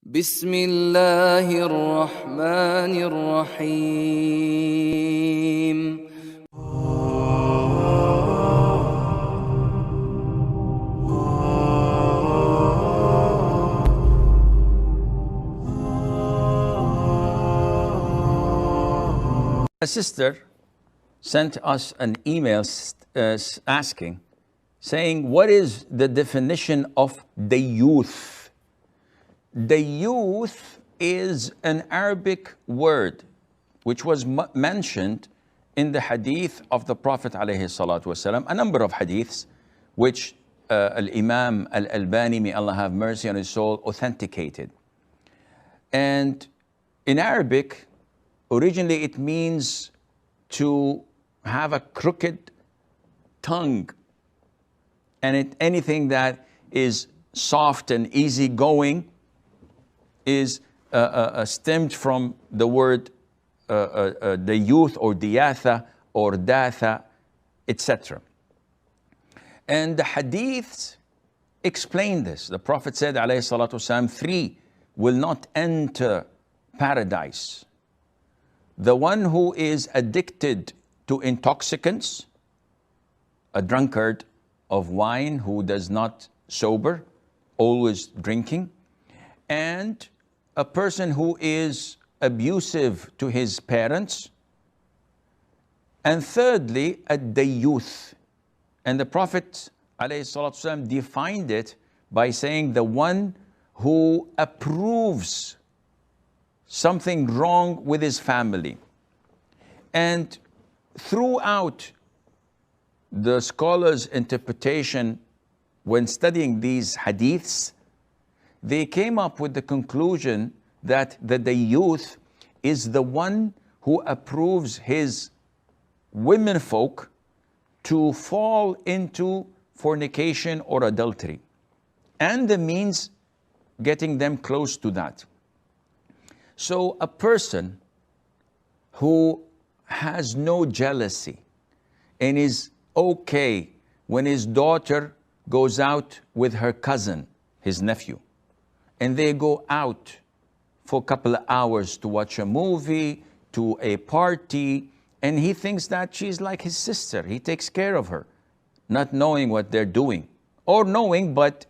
بسم الله الرحمن الرحيم. A sister sent us an email saying, what is the definition of Dayooth? Dayooth is an Arabic word which was mentioned in the hadith of the Prophet ﷺ, a number of hadiths which Al-Imam Al-Albani, may Allah have mercy on his soul, authenticated. And in Arabic, originally it means to have a crooked tongue, and anything that is soft and easygoing is stemmed from the word Dayooth or Diyatha or Datha, etc. And the hadiths explain this. The Prophet said, alayhi salatu wasalam, 3 will not enter paradise: the one who is addicted to intoxicants, a drunkard of wine who does not sober, always drinking, and a person who is abusive to his parents, and thirdly, ad-Dayyooth. And the Prophet ﷺ defined it by saying the one who approves something wrong with his family. And throughout the scholars' interpretation, when studying these hadiths, they came up with the conclusion that the Dayooth is the one who approves his womenfolk to fall into fornication or adultery, and the means getting them close to that. So a person who has no jealousy and is okay when his daughter goes out with her cousin, his nephew, and they go out for a couple of hours to watch a movie, to a party, and he thinks that she's like his sister. He takes care of her, not knowing what they're doing, or knowing but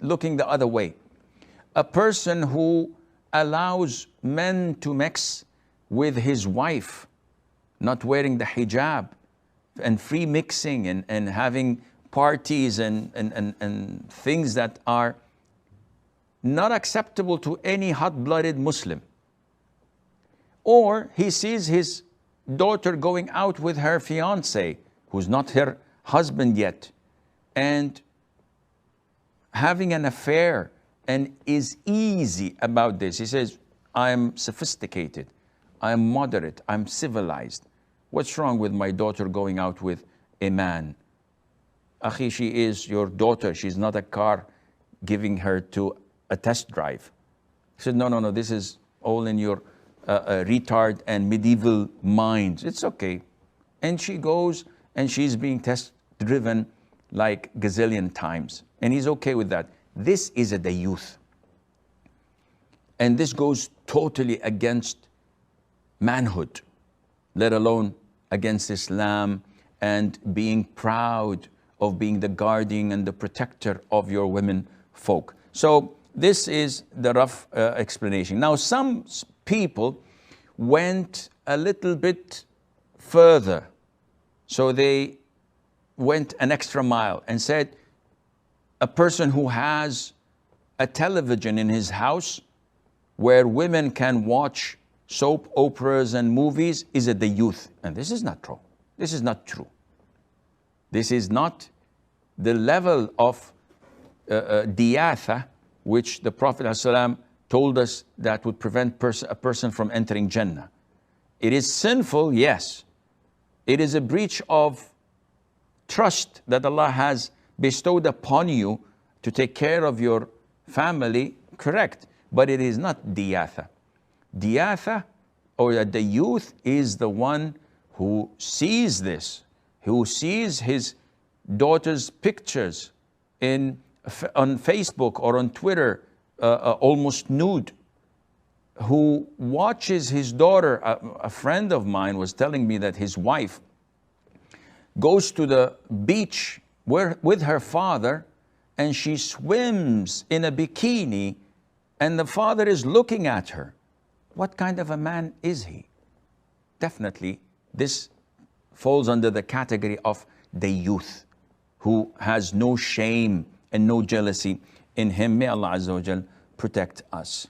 looking the other way. A person who allows men to mix with his wife, not wearing the hijab, and free mixing and having parties and things that are not acceptable to any hot-blooded Muslim. Or he sees his daughter going out with her fiancé, who's not her husband yet, and having an affair, and is easy about this. He says, I'm sophisticated, I'm moderate, I'm civilized. What's wrong with my daughter going out with a man? Akhi, she is your daughter. She's not a car giving her to a test drive. He said, no, this is all in your retard and medieval minds. It's okay. And she goes and she's being test driven like gazillion times. And he's okay with that. This is a Dayooth. And this goes totally against manhood, let alone against Islam, and being proud of being the guardian and the protector of your women folk. So this is the rough explanation. Now, some people went a little bit further. So they went an extra mile and said, a person who has a television in his house where women can watch soap operas and movies is a Dayooth. And this is not true. This is not true. This is not the level of diyatha which the Prophet ﷺ told us that would prevent a person from entering Jannah. It is sinful, yes. It is a breach of trust that Allah has bestowed upon you to take care of your family, correct. But it is not diyatha. Diyatha or the Dayooth is the one who sees this, who sees his daughter's pictures on Facebook or on Twitter almost nude, who watches his daughter. A friend of mine was telling me that his wife goes to the beach with her father, and she swims in a bikini, and the father is looking at her. What kind of a man is he? Definitely, this falls under the category of Dayooth, who has no shame and no jealousy in him. May Allah Azza wa Jal protect us.